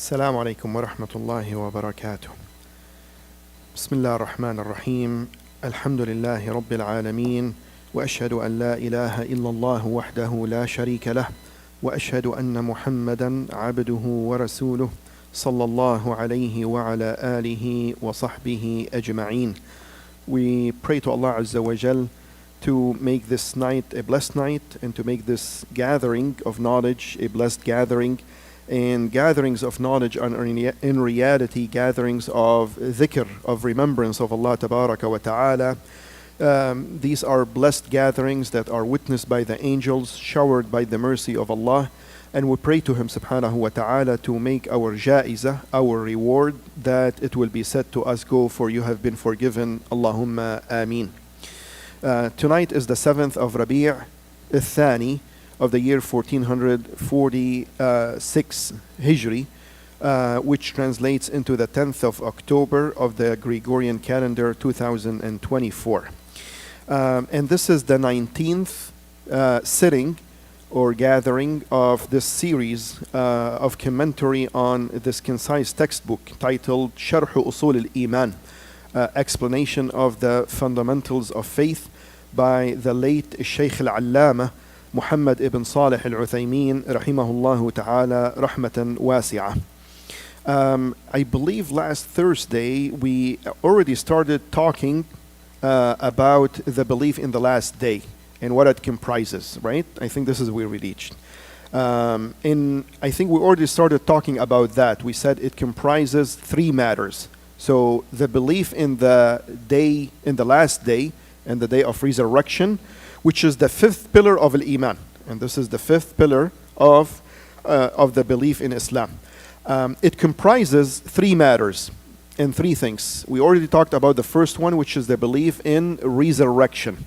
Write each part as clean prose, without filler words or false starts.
السلام عليكم ورحمة الله وبركاته. بسم الله الرحمن الرحيم. الحمد لله رب العالمين، وأشهد أن لا إله إلا الله وحده لا شريك له، وأشهد أن محمدا عبده ورسوله صلى الله عليه وعلى آله وصحبه أجمعين. We pray to Allah Azza wa Jal to make this night a blessed night and to make this gathering of knowledge a blessed gathering. And gatherings of knowledge are in reality gatherings of dhikr, of remembrance of Allah Tabaraka wa Ta'ala. These are blessed gatherings that are witnessed by the angels, showered by the mercy of Allah. And we pray to Him Subhanahu wa Ta'ala to make our ja'iza, our reward, that it will be said to us, go for you have been forgiven. Allahumma ameen. Tonight is the 7th of Rabi' al-Thani of the year 1446 Hijri, which translates into the 10th of October of the Gregorian calendar 2024. And this is the 19th sitting or gathering of this series of commentary on this concise textbook titled Sharh Usul al-Iman, explanation of the fundamentals of faith by the late Shaykh al-Allama Muhammad ibn Salih al-Uthaymin rahimahullah ta'ala rahmatan wasi'ah. I believe last Thursday we already started talking about the belief in the last day and what it comprises, right? I think this is where we reached. And I think we already started talking about that. We said it comprises three matters. So the belief in the day, in the last day, and the day of resurrection, which is the fifth pillar of Al-Iman. And this is the fifth pillar of the belief in Islam. It comprises three matters and three things. We already talked about the first one, which is the belief in resurrection,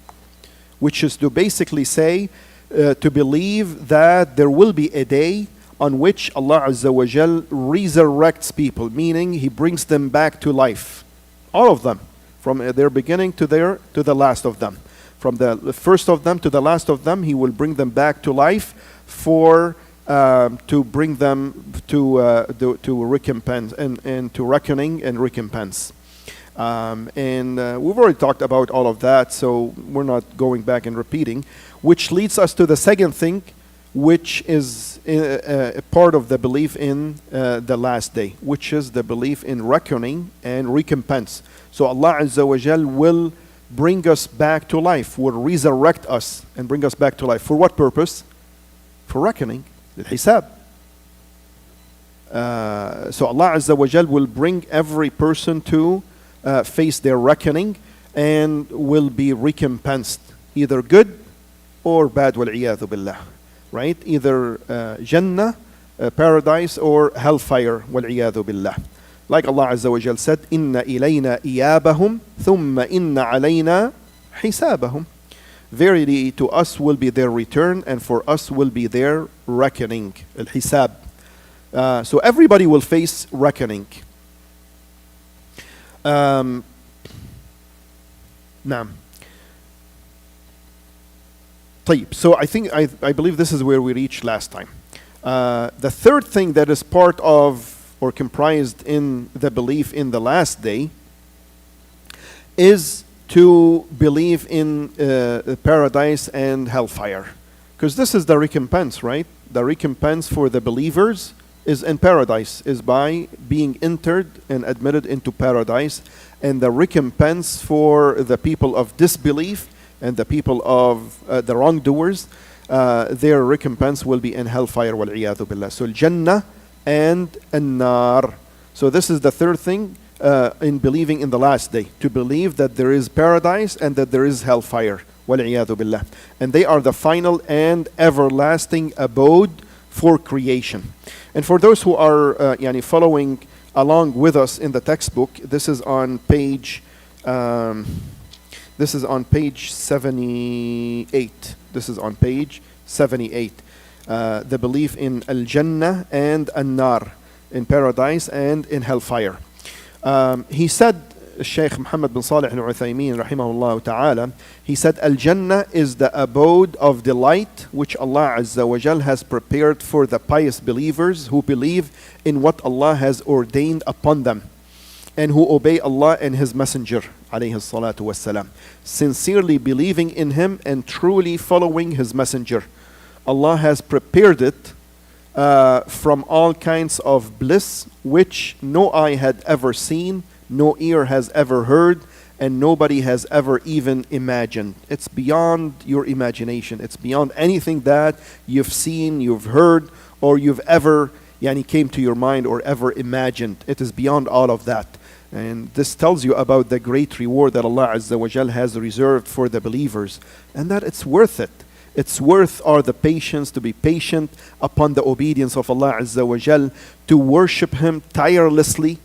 which is to basically say, to believe that there will be a day on which Allah Azza wa Jal resurrects people, meaning He brings them back to life. All of them, from their beginning to the last of them. From the first of them to the last of them, He will bring them back to life to bring them to recompense and to reckoning and recompense. And we've already talked about all of that, so we're not going back and repeating, which leads us to the second thing, which is a part of the belief in the last day, which is the belief in reckoning and recompense. So Allah Azza wa Jal will bring us back to life, will resurrect us and bring us back to life. For what purpose? For reckoning, the hisab. So Allah Azza wa Jal will bring every person to face their reckoning and will be recompensed, either good or bad, wal-iyadhu billah. Right? Either Jannah, paradise, or hellfire, wal-iyadhu billah. Like Allah Azza wa Jal said, Inna ilayna iyabahum, thumma inna alayna hisabahum. Verily to us will be their return, and for us will be their reckoning, al-hisab. So everybody will face reckoning. Naam. So I believe this is where we reached last time. The third thing that is part of or comprised in the belief in the last day is to believe in paradise and hellfire. Because this is the recompense, right? The recompense for the believers is in paradise, is by being entered and admitted into paradise. And the recompense for the people of disbelief and the people of the wrongdoers, their recompense will be in hellfire, wal-iyadhu billah. So Jannah and an-nar. So this is the third thing in believing in the last day, to believe that there is paradise and that there is hellfire, wal-iyadhu billah. And they are the final and everlasting abode for creation. And for those who are following along with us in the textbook, this is on page 78. This is on page 78. The belief in Al-Jannah and An-Nar, in paradise and in hellfire. He said Shaykh Muhammad bin Salih al-Uthaymeen rahimahullah ta'ala, he said, Al-Jannah is the abode of delight which Allah Azza wa Jal has prepared for the pious believers who believe in what Allah has ordained upon them and who obey Allah and His Messenger alayhi salatu wassalam, sincerely believing in Him and truly following His Messenger. Allah has prepared it from all kinds of bliss which no eye had ever seen, no ear has ever heard, and nobody has ever even imagined. It's beyond your imagination. It's beyond anything that you've seen, you've heard, or you've ever came to your mind or ever imagined. It is beyond all of that. And this tells you about the great reward that Allah Azza wa Jal has reserved for the believers, and that it's worth it. It's worth the patience, to be patient upon the obedience of Allah Azza wa Jal, to worship Him tirelessly,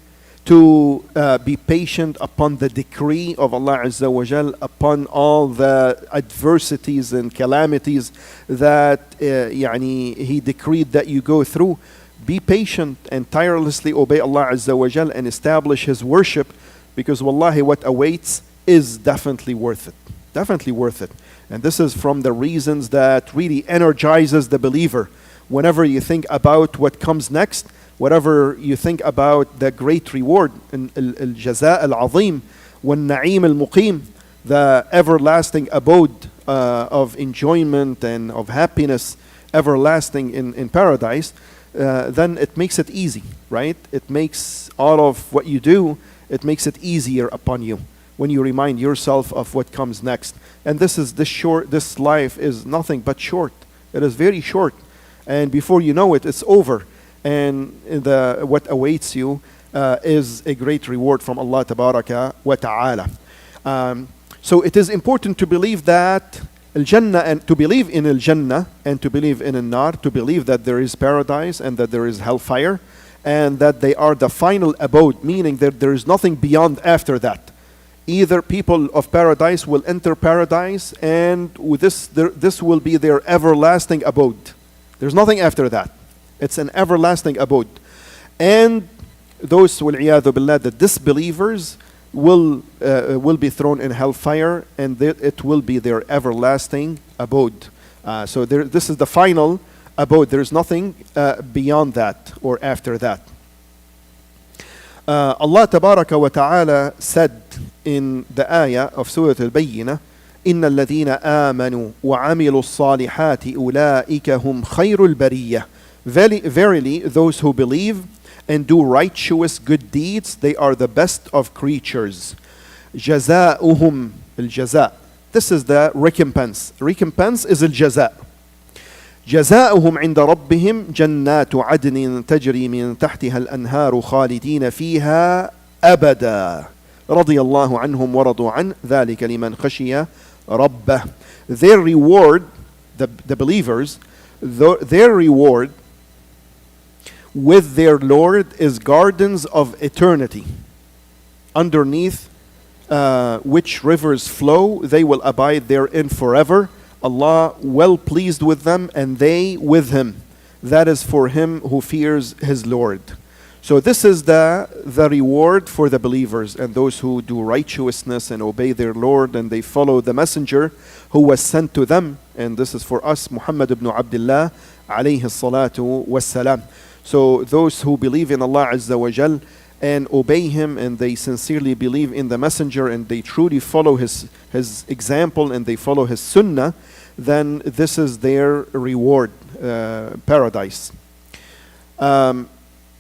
to be patient upon the decree of Allah Azza wa Jal, upon all the adversities and calamities that He decreed that you go through. Be patient and tirelessly obey Allah Azza wa Jal and establish His worship, because wallahi what awaits is definitely worth it. Definitely worth it. And this is from the reasons that really energizes the believer. Whenever you think about what comes next, whatever you think about the great reward, al-jaza al-azim, wal-na'im al-muqim, the everlasting abode of enjoyment and of happiness, everlasting in paradise, then it makes it easy, right? It makes all of what you do, it makes it easier upon you when you remind yourself of what comes next. And this life is nothing but short. It is very short. And before you know it, it's over. And what awaits you is a great reward from Allah Tabaraka wa Ta'ala. So it is important to believe that Al-Jannah, and to believe in Al-Jannah and to believe in An-Nar, to believe that there is paradise and that there is hellfire and that they are the final abode, meaning that there is nothing beyond after that. Either people of paradise will enter paradise and this will be their everlasting abode. There's nothing after that. It's an everlasting abode. And those, wal-iyadhu billah, the disbelievers will be thrown in hellfire, and it will be their everlasting abode. So this is the final abode. There is nothing beyond that or after that. Allah Tabaraka wa Ta'ala said in the ayah of Surah Al-Bayyinah, إِنَّ الَّذِينَ آمَنُوا وَعَمِلُوا الصَّالِحَاتِ أُولَٰئِكَ هُمْ خَيْرُ الْبَرِيَّةِ. Verily, those who believe and do righteous good deeds, they are the best of creatures. جَزَاؤُهُمْ الْجَزَاء. This is the recompense. Recompense is الجزاء. جزاؤهم عند ربهم جنات عدن تجري من تحتها الأنهار خالدين فيها أبدا رضي الله عنهم ورضوا عنه ذلك لمن خشي ربه. Their reward, the believers, their reward with their Lord is gardens of eternity, underneath which rivers flow. They will abide therein forever. Allah well pleased with them, and they with Him. That is for him who fears his Lord. So this is the reward for the believers and those who do righteousness and obey their Lord, and they follow the messenger who was sent to them. And this is for us, Muhammad ibn Abdullah alayhi salatu wassalam. So those who believe in Allah Azza wa Jal and obey Him, and they sincerely believe in the messenger, and they truly follow his example, and they follow his sunnah, then this is their reward, paradise. And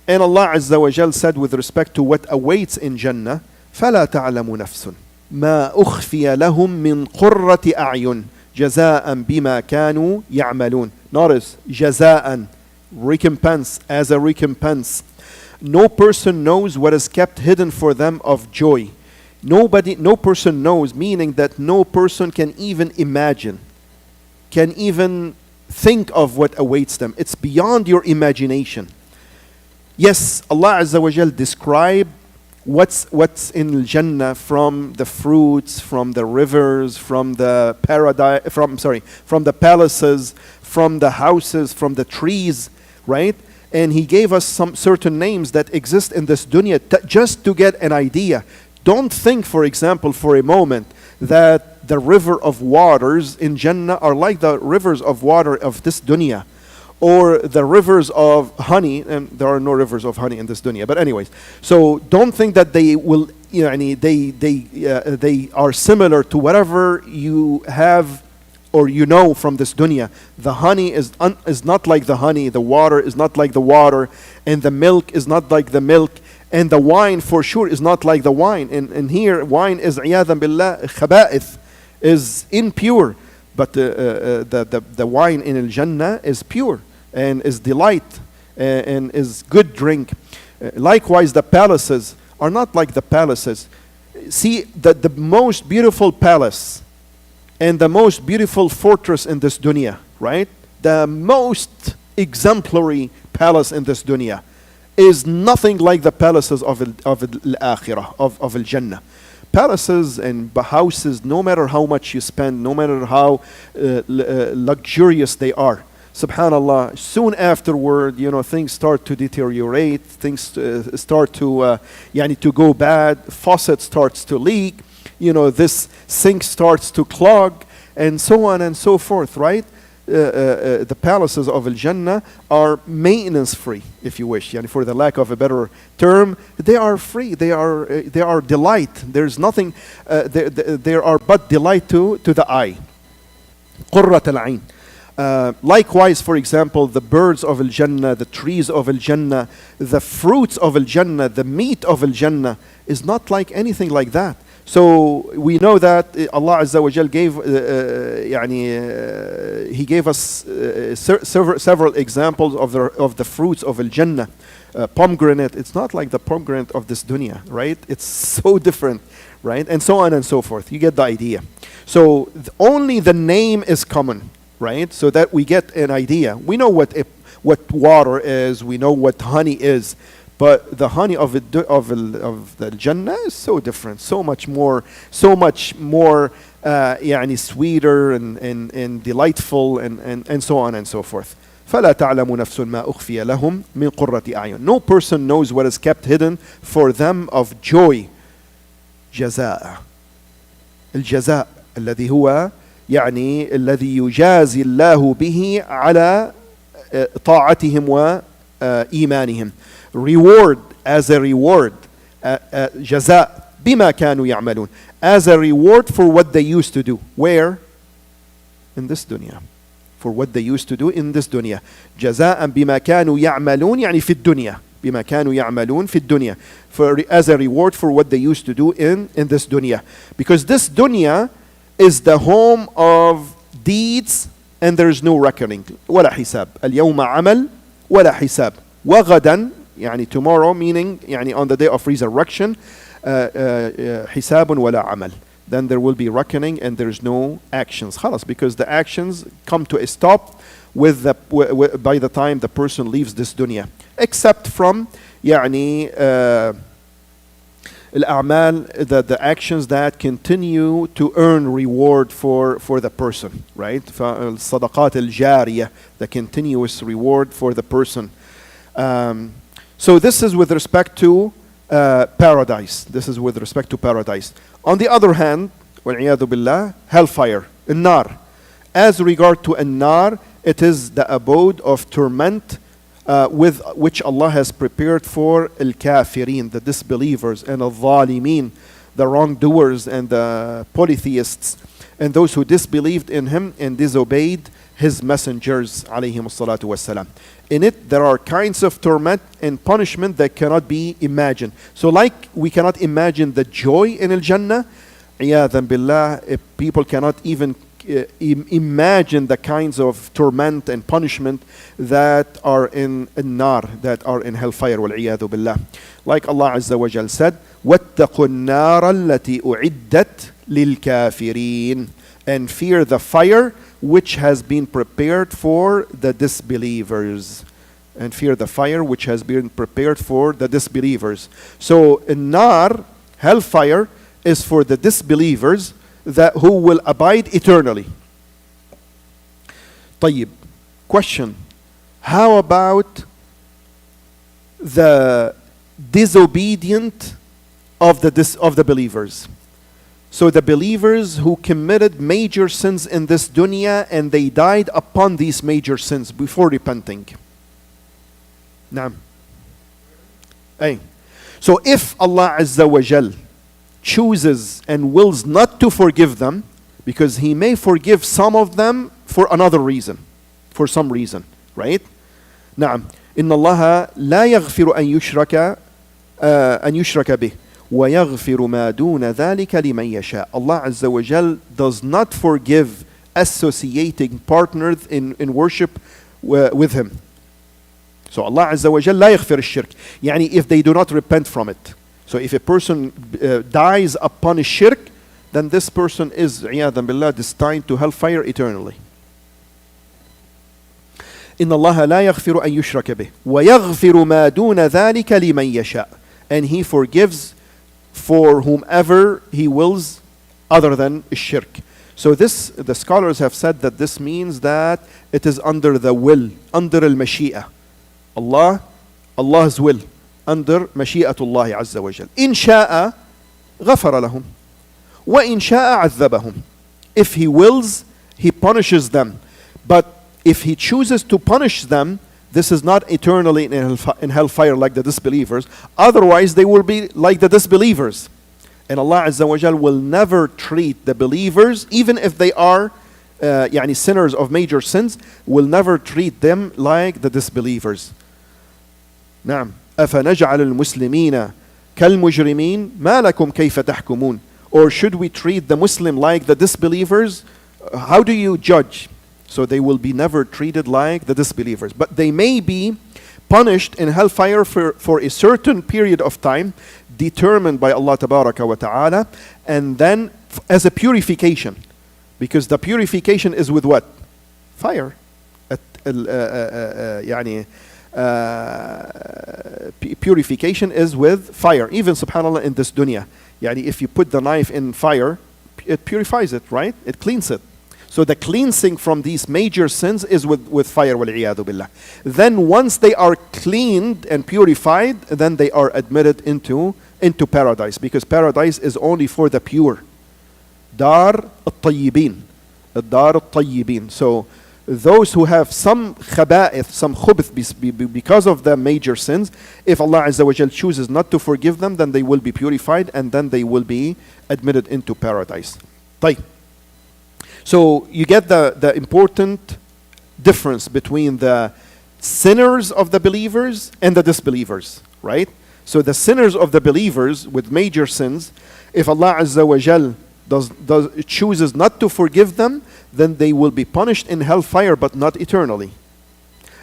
Allah Azza wa Jal said with respect to what awaits in Jannah, فَلَا تَعْلَمُ نَفْسٌ مَا أُخْفِيَ لَهُم مِّن قُرَّةِ أَعْيُنٍ جَزَاءً بِمَا كَانُوا يَعْمَلُونَ. Notice, جَزَاءً, recompense, as a recompense. No person knows what is kept hidden for them of joy. No person knows, meaning that no person can even imagine, can even think of what awaits them. It's beyond your imagination. Yes, Allah Azza wa Jal described what's in Jannah, from the fruits, from the rivers, from the paradise, from the palaces, from the houses, from the trees, right? And He gave us some certain names that exist in this dunya just to get an idea. don't think, for example, for a moment, that the river of waters in Jannah are like the rivers of water of this dunya, or the rivers of honey, and there are no rivers of honey in this dunya. But anyways, so don't think that they will, they are similar to whatever you have or you know from this dunya. The honey is not like the honey, the water is not like the water, and the milk is not like the milk, and the wine for sure is not like the wine. And here, wine is, iyadhan billah, khaba'ith, is impure. But the wine in Al-Jannah is pure and is delight and is good drink. Likewise, the palaces are not like the palaces. See, the most beautiful palace and the most beautiful fortress in this dunya, right? The most exemplary palace in this dunya is nothing like the palaces of Al-Akhirah, of Al-Jannah. Palaces and houses, no matter how much you spend, no matter how luxurious they are, subhanallah, soon afterward, things start to deteriorate, things start to go bad, faucet starts to leak, this sink starts to clog, and so on and so forth, right? The palaces of Al-Jannah are maintenance free, if you wish, for the lack of a better term. They are free, they are delight. There's nothing, there are but delight to the eye. قرة العين. Likewise, for example, the birds of Al-Jannah, the trees of Al-Jannah, the fruits of Al-Jannah, the meat of Al-Jannah is not like anything like that. So we know that Allah Azza wa Jal gave, He gave us several examples of the fruits of Al-Jannah. Pomegranate, it's not like the pomegranate of this dunya, right? It's so different, right? And so on and so forth. You get the idea. So only the name is common, right? So that we get an idea. We know what water is. We know what honey is. But the honey of the Jannah is so different, so much more, sweeter and delightful and so on and so forth. فلا تعلم نفس ما أخفي لهم من قرة أعين. No person knows what is kept hidden for them of joy. جزاء. الجزاء الذي هو الذي يجازي الله به على طاعتهم وإيمانهم. Reward, as a reward, جزاء بما كانوا يعملون, as a reward for what they used to do. Where? In this dunya. For what they used to do in this dunya. جزاء بما كانوا يعملون, في الدنيا. بما كانوا يعملون في الدنيا. As a reward for what they used to do in this dunya. Because this dunya is the home of deeds and there is no reckoning. ولا حساب. اليوم عمل ولا حساب. وغدا, tomorrow, meaning on the day of resurrection, حساب ولا عمل. Then there will be reckoning and there's no actions. خلاص, because the actions come to a stop by the time the person leaves this dunya. Except from الأعمال, the actions that continue to earn reward for the person, right? الصدقات الجارية, the continuous reward for the person. So this is with respect to paradise. This is with respect to paradise. On the other hand, وَالْعِيَاذُ بِاللَّهِ, hellfire, النار. As regard to النار, it is the abode of torment with which Allah has prepared for al-kafirin, the disbelievers, and al-zalimin, the wrongdoers and the polytheists, and those who disbelieved in Him and disobeyed His messengers, alayhim as-salatu was-salam. In it, there are kinds of torment and punishment that cannot be imagined. So like we cannot imagine the joy in Al-Jannah, iyadhan billah, people cannot even imagine the kinds of torment and punishment that are in nar, that are in hellfire, wal-iyadhu billah. Like Allah Azza wa Jal said, وَاتَّقُوا النَّارَ الَّتِي أُعِدَّتْ لِلْكَافِرِينَ, and fear the fire which has been prepared for the disbelievers. And fear the fire which has been prepared for the disbelievers. So, nar, hellfire, is for the disbelievers who will abide eternally. طيب, question. How about the disobedient of the believers. So the believers who committed major sins in this dunya and they died upon these major sins before repenting. Naam. Ay. So if Allah Azza wa Jal chooses and wills not to forgive them, because He may forgive some of them for another reason, for some reason, right? نعم. إن الله لا يغفر أن يشرك به وَيَغْفِرُ مَا دُونَ ذَلِكَ لِمَنْ يَشَاءُ. Allah Azza wa Jal does not forgive associating partners in worship with Him. So Allah Azza wa Jal لا يغفر الشرك. يعني if they do not repent from it. So if a person dies upon a shirk, then this person is عياذا بالله destined to hellfire eternally. إن الله لا يغفر أن يشرك به ويغفر ما دون ذلك لمن يشاء. And He forgives for whomever He wills other than shirk. So this, the scholars have said that this means that it is under the will, under al-mashi'ah. Allah's will, under mashi'atullah azza wa jal. إن شاء غفر لهم وإن شاء عذبهم. If He wills, He punishes them. But if He chooses to punish them, this is not eternally in hellfire like the disbelievers. Otherwise, they will be like the disbelievers. And Allah Azza wa Jal will never treat the believers, even if they are sinners of major sins, will never treat them like the disbelievers. نعم. أفنجعل المسلمين كالمجرمين ما لكم كيف تحكمون. Or should we treat the Muslim like the disbelievers? How do you judge? So they will be never treated like the disbelievers. But they may be punished in hellfire for a certain period of time determined by Allah Tabaraka wa Ta'ala, and then as a purification. Because the purification is with what? Fire. Purification is with fire. Even subhanAllah in this dunya. If you put the knife in fire, it purifies it, right? It cleans it. So the cleansing from these major sins is with fire, wal-iyadu billah. Then once they are cleaned and purified, then they are admitted into paradise. Because paradise is only for the pure. Dar al-tayyibin. Dar al-tayyibin. So those who have some khaba'ith, some khubth because of the major sins, if Allah Azza wa Jal chooses not to forgive them, then they will be purified and then they will be admitted into paradise. طيب. So you get the important difference between the sinners of the believers and the disbelievers, right? So the sinners of the believers with major sins, if Allah Azza wa Jal chooses not to forgive them, then they will be punished in hellfire, but not eternally.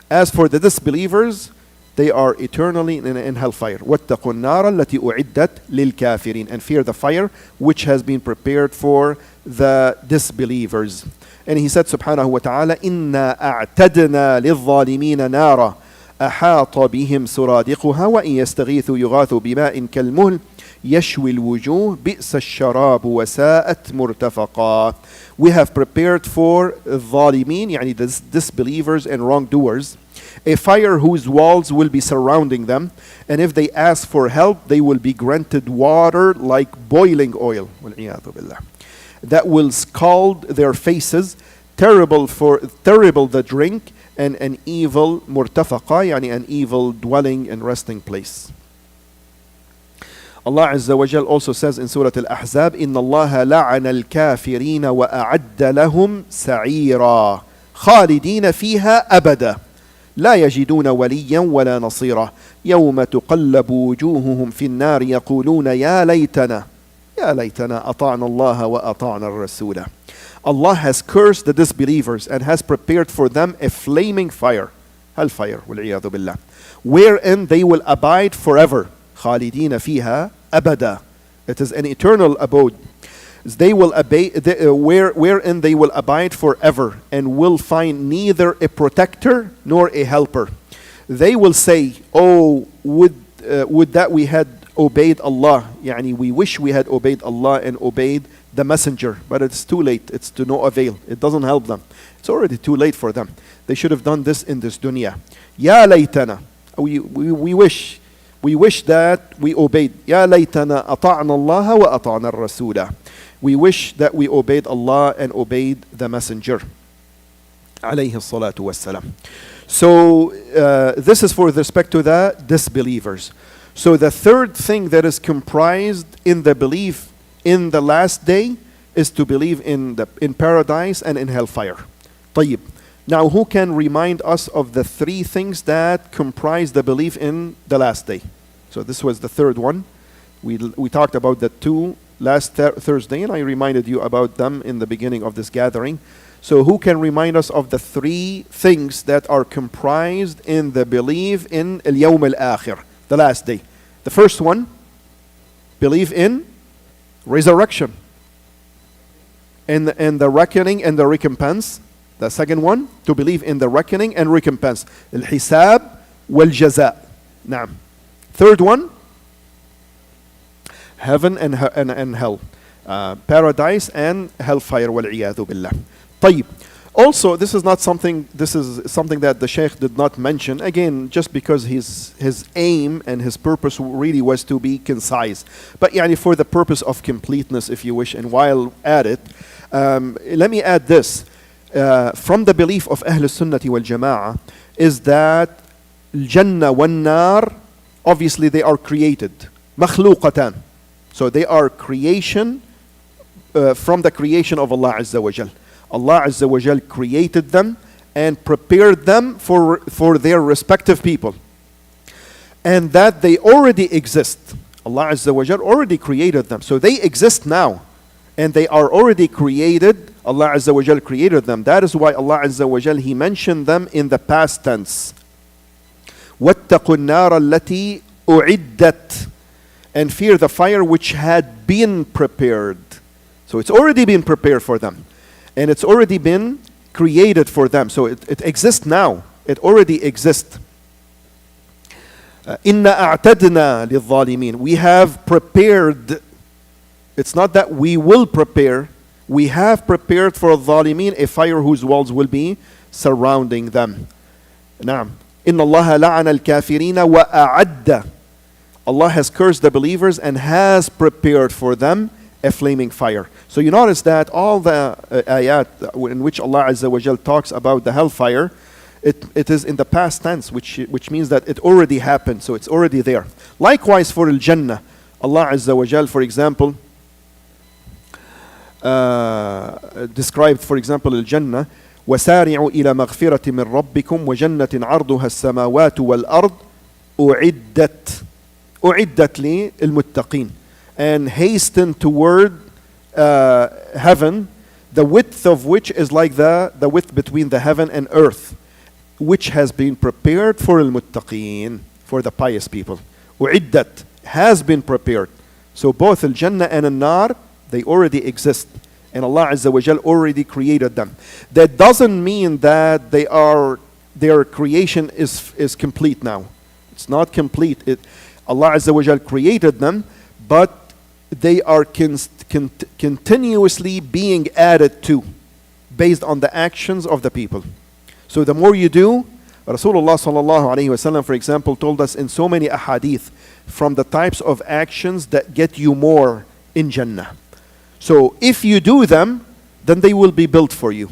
As for the disbelievers, they are eternally in hellfire. وَاتَّقُوا النَّارَ الَّتِي أُعِدَّتْ لِلْكَافِرِينَ. And fear the fire which has been prepared for the disbelievers. And He said subhanahu wa ta'ala, إِنَّا أَعْتَدْنَا لِلظَّالِمِينَ نَارًا أَحَاطَ بِهِمْ سُرَادِقُهَا وَإِنْ يَسْتَغِيثُوا يُغَاثُوا بِمَاءٍ كَالْمُهْلِ يَشْوِي الْوُجُوهِ بِئْسَ الشَّرَابُ وَسَاءَتْ مُرْتَفَقًا. We have prepared for الظالمين, يعني disbelievers and wrongdoers, a fire whose walls will be surrounding them, and if they ask for help, they will be granted water like boiling oil. وَالْعِيَاذُ بِاللَّهِ. That will scald their faces, terrible the drink, and an evil murtafaqa, yani an evil dwelling and resting place. Allah Azza wa Jal also says in Surah Al-Ahzab, إِنَّ اللَّهَ لَعَنَ الْكَافِرِينَ وَأَعَدَّ لَهُمْ سَعِيرًا خَالِدِينَ فِيهَا أَبَدًا لا يجدون وليا ولا نصيرا يوم تقلب وجوههم في النار يقولون يا ليتنا أطعنا الله وأطعنا الرسول. Allah has cursed the disbelievers and has prepared for them a flaming fire, hellfire, والعياذ بالله, wherein they will abide forever. خالدين فيها أبدا. It is an eternal abode. They will wherein they will abide forever and will find neither a protector nor a helper. They will say, oh, would that we had obeyed Allah. We wish we had obeyed Allah and obeyed the messenger, but it's too late. It's to no avail. It doesn't help them. It's already too late for them. They should have done this in this dunya. Ya laytana. We wish We wish that we obeyed. يا ليتنا أطعنا الله وأطعنا الرسول. We wish that we obeyed Allah and obeyed the Messenger. عليه الصلاة والسلام. So this is for respect to the disbelievers. So the third thing that is comprised in the belief in the last day is to believe in paradise and in hellfire. طيب. Now who can remind us of the three things that comprise the belief in the last day? So this was the third one. We talked about the two last Thursday, and I reminded you about them in the beginning of this gathering. So who can remind us of the three things that are comprised in the belief in al-yawm al-akhir, the last day? The first one, believe in resurrection and the reckoning and the recompense. The second one, to believe in the reckoning and recompense. Al-hisab wal-jaza. Naam. Third one, heaven and hell. Paradise and hellfire. Wal-iyadhu billah. طيب. Also, this is something that the Shaykh did not mention. Again, just because his aim and his purpose really was to be concise. But yani for the purpose of completeness, if you wish, and while at it, let me add this. From the belief of Ahl Sunnati wal Jama'ah is that Jannah wan Nar, obviously they are created. مخلوقتان. So they are creation from the creation of Allah Azza wa Jal. Allah Azza wa Jal created them and prepared them for their respective people. And that they already exist. Allah Azza wa Jal already created them. So they exist now. And they are already created. Allah Azza wa Jal created them. That is why Allah Azza wa Jal, He mentioned them in the past tense. وَاتَّقُوا النَّارَ الَّتِي أُعِدَّتْ. And fear the fire which had been prepared. So it's already been prepared for them. And it's already been created for them. So it exists now. It already exists. إِنَّا أَعْتَدْنَا لِلظَّالِمِينَ. We have prepared. It's not that we will prepare. We have prepared for الظالمين a fire whose walls will be surrounding them. نعم. إِنَّ اللَّهَ لَعَنَ الْكَافِرِينَ وَأَعَدَّ. Allah has cursed the believers and has prepared for them a flaming fire. So you notice that all the ayat in which Allah Azza wa Jal talks about the hellfire, it is in the past tense, which means that it already happened, so it's already there. Likewise for Al-Jannah, Allah Azza wa Jal, for example, described, for example, Al-Jannah, وَسَارِعُوا إِلَى مَغْفِرَةٍ مِّن رَبِّكُمْ وَجَنَّةٍ عَرْضُهَا السَّمَاوَاتُ وَالْأَرْضُ أُعِدَّتْ لِلْمُتَّقِينَ. And hasten toward heaven, the width of which is like the width between the heaven and earth, which has been prepared for al-muttaqeen, for the pious people. U'iddat, has been prepared. So both al-Jannah and al-Nar, they already exist. And Allah Azza wa Jal already created them. That doesn't mean that their creation is complete now. It's not complete. Allah Azza wa Jal created them, but they are continuously being added to based on the actions of the people. So the more you do, Rasulullah sallallahu alayhi wasallam, for example, told us in so many ahadith from the types of actions that get you more in Jannah. So if you do them, then they will be built for you.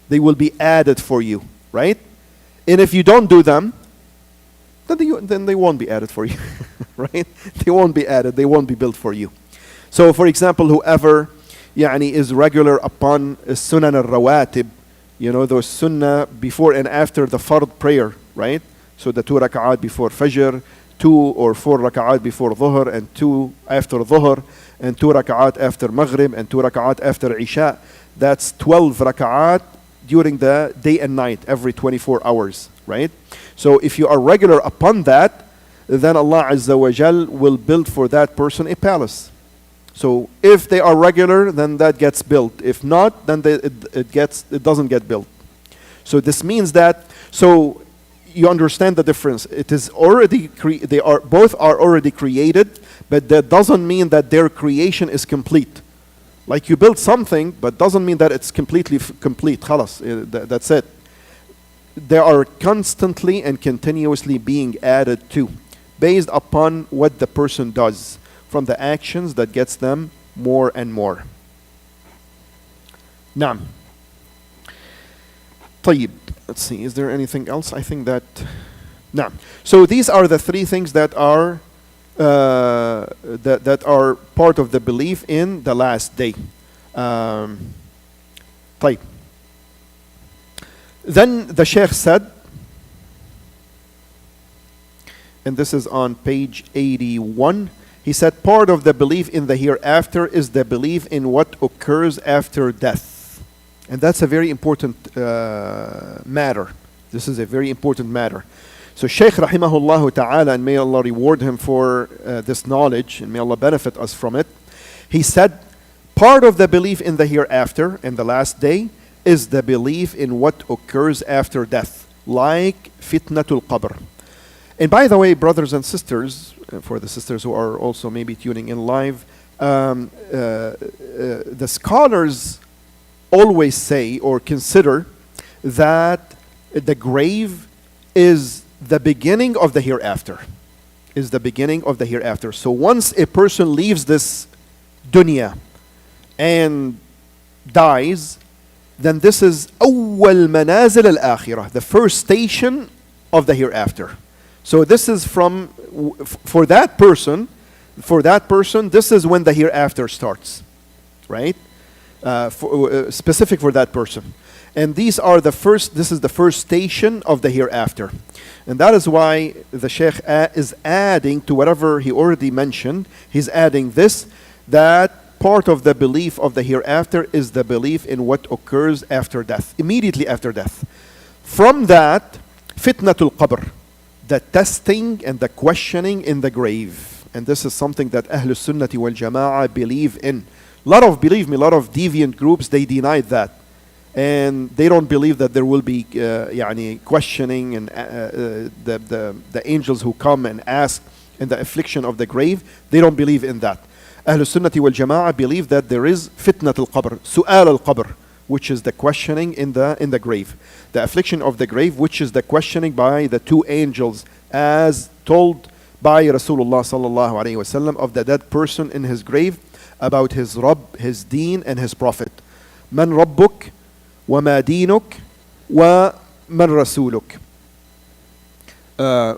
They will be added for you, right? And if you don't do them, then they won't be added for you, right? They won't be added, they won't be built for you. So for example, whoever is regular upon sunan al-rawatib, those sunnah before and after the fard prayer, right? So the 2 raka'at before fajr, 2 or 4 raka'at before dhuhr, and 2 after dhuhr, and 2 raka'at after maghrib, and 2 raka'at after isha. That's 12 raka'at during the day and night, every 24 hours, right? So if you are regular upon that, then Allah Azza wa Jal will build for that person a palace. So if they are regular, then that gets built. If not, then it doesn't get built. So this means that, so you understand the difference. It is already both are already created, but that doesn't mean that their creation is complete. Like you build something, but doesn't mean that it's completely complete. Khalas, that's it. They are constantly and continuously being added to based upon what the person does, from the actions that gets them more and more. Naam. طيب. Let's see, is there anything else? I think that... Naam. So these are the three things that are that are part of the belief in the last day. طيب. Then the Shaykh said, and this is on page 81, he said, part of the belief in the hereafter is the belief in what occurs after death. And that's a very important matter. This is a very important matter. So Shaykh rahimahullah ta'ala, and may Allah reward him for this knowledge, and may Allah benefit us from it. He said, part of the belief in the hereafter, in the last day, is the belief in what occurs after death, like fitnatul qabr. And by the way, brothers and sisters, for the sisters who are also maybe tuning in live, the scholars always say or consider that the grave is the beginning of the hereafter. Is the beginning of the hereafter. So once a person leaves this dunya and dies, then this is أول منازل الآخرة, the first station of the hereafter. So this is for that person, this is when the hereafter starts, right? Specific for that person. And this is the first station of the hereafter. And that is why the Shaykh is adding to whatever he already mentioned, he's adding this, that part of the belief of the hereafter is the belief in what occurs after death, immediately after death. From that, fitnatul qabr, the testing and the questioning in the grave. And this is something that Ahlus Sunnati wal Jama'ah believe in. A lot of deviant groups, they denied that. And they don't believe that there will be questioning and the angels who come and ask in the affliction of the grave. They don't believe in that. Ahlus Sunnati wal Jama'ah believe that there is fitnatul qabr, su'al al-qabr, which is the questioning in the grave. The affliction of the grave, which is the questioning by the two angels, as told by Rasulullah sallallahu alayhi wasallam of the dead person in his grave about his Rabb, his deen, and his Prophet. Man Rabbuk, wa ma dinuk, wa man Rasuluk.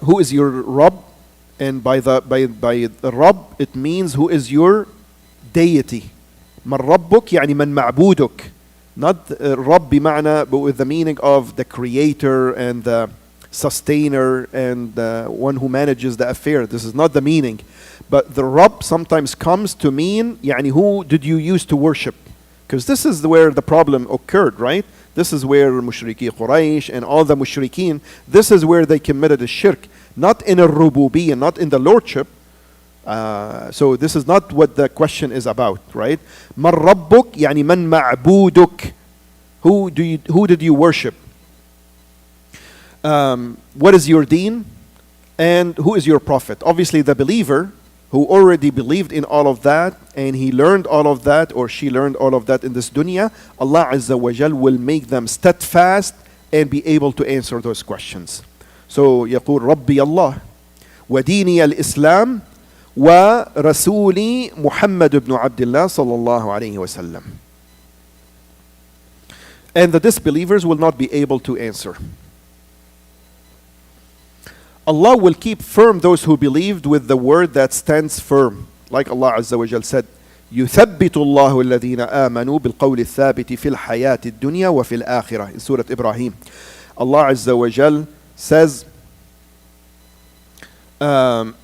Who is your Rabb? And by the Rabb, it means who is your deity. Man Rabbuk, يعني man ma'buduk. Not Rabb بمعنى, but with the meaning of the creator and the sustainer and the one who manages the affair. This is not the meaning. But the Rabb sometimes comes to mean, يعني who did you used to worship? Because this is where the problem occurred, right? This is where Mushriki Quraysh and all the Mushrikeen, this is where they committed a shirk. Not in a rububiyyah, not in the lordship. So this is not what the question is about, right? Man Rabbuk, يعني man ma'buduk. Who did you worship? What is your deen? And who is your prophet? Obviously the believer who already believed in all of that and he learned all of that or she learned all of that in this dunya, Allah Azza wa Jal will make them steadfast and be able to answer those questions. So يقول ربي الله وديني الإسلام ورسولي محمد بن عبد الله صلى الله عليه وسلم. And the disbelievers will not be able to answer. Allah will keep firm those who believed with the word that stands firm. Like Allah Azza wa Jal said, يثبت الله الذين آمنوا بالقول الثابت في الحياة الدنيا وفي الآخرة in Surah Ibrahim. Allah Azza wa Jal says that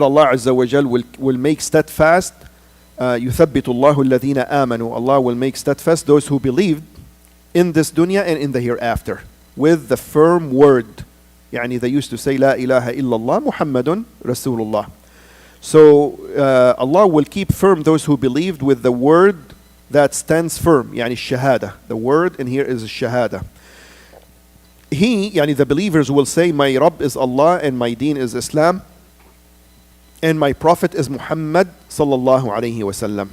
Allah Azza wa Jal will make steadfast يثبت الله الذين آمنوا. Allah will make steadfast those who believed in this dunya and in the hereafter with the firm word. يعني they used to say لا إله إلا الله محمد رسول الله. So Allah will keep firm those who believed with the word that stands firm, يعني الشهادة. The word in here is الشهادة. يعني the believers will say, my Rabb is Allah and my deen is Islam and my Prophet is Muhammad sallallahu alayhi wasallam.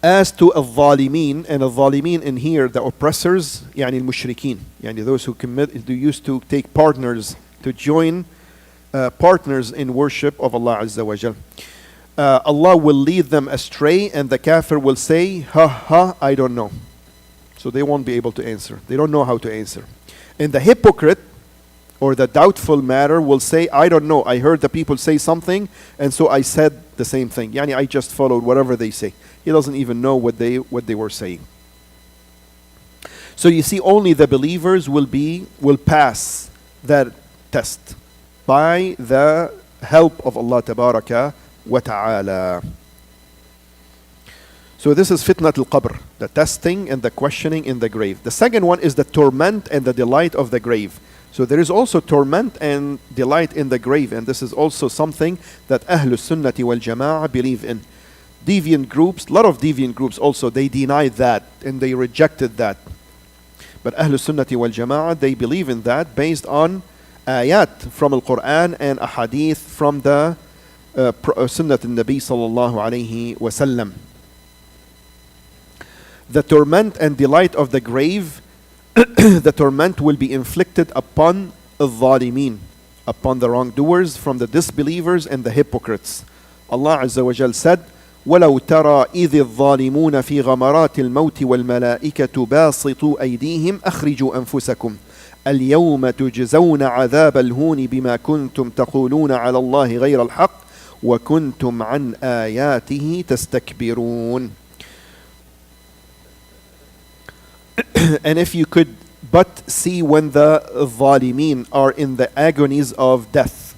As to al-Zalimeen, and al-Zalimeen in here, the oppressors, يعني المشركين, يعني those who used to take partners to join partners in worship of Allah Azza wa Jal. Allah will lead them astray, and the kafir will say, ha ha, I don't know. So they won't be able to answer. They don't know how to answer. And the hypocrite or the doubtful matter will say, I don't know. I heard the people say something, and so I said the same thing. Yani I just followed whatever they say. He doesn't even know what they were saying. So you see, only the believers will pass that test by the help of Allah Tabaraka wa Ta'ala. So this is fitnat al-qabr, the testing and the questioning in the grave. The second one is the torment and the delight of the grave. So there is also torment and delight in the grave, and this is also something that Ahlus Sunnati wal Jama'ah believe in. Deviant groups, a lot of deviant groups also, they denied that and they rejected that. But Ahlus Sunnati wal Jama'ah, they believe in that based on ayat from Al-Quran and ahadith from the Sunnat al-Nabi sallallahu alayhi wa sallam. The torment and delight of the grave, the torment will be inflicted upon al-Zalimin, upon the wrongdoers from the disbelievers and the hypocrites. Allah Azza wa Jal said, وَلَوْ تَرَى إِذِ الظَّالِمُونَ فِي غَمَرَاتِ الْمَوْتِ وَالْمَلَائِكَةُ بَاسِطُوا أَيْدِيهِمْ أَخْرِجُوا أَنفُسَكُمْ الْيَوْمَ تُجْزَوْنَ عَذَابَ الْهُونِ بِمَا كُنْتُمْ تَقُولُونَ عَلَى اللَّهِ غَيْرَ الْحَقِّ وَكُنْتُمْ عَنْ آيَاتِهِ تَسْتَكْبِرُونَ. And if you could but see when the Zalimin are in the agonies of death,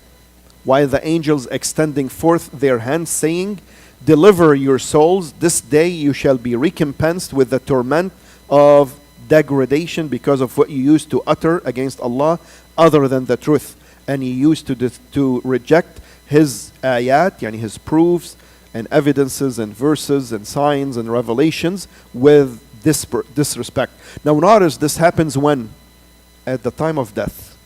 while the angels extending forth their hands saying, deliver your souls, this day you shall be recompensed with the torment of degradation because of what you used to utter against Allah other than the truth. And you used to reject His ayat, yani His proofs and evidences and verses and signs and revelations with disrespect. Now notice this happens when? At the time of death.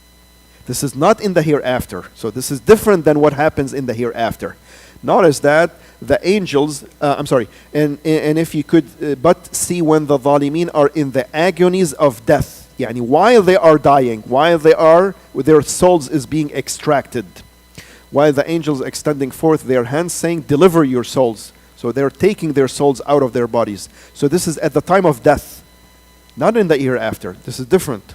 This is not in the hereafter. So this is different than what happens in the hereafter. Notice that the angels, and if you could but see when the Zalimin are in the agonies of death, yani while they are dying, while their souls is being extracted, while the angels extending forth their hands saying, deliver your souls. So they're taking their souls out of their bodies. So this is at the time of death, not in the hereafter. This is different.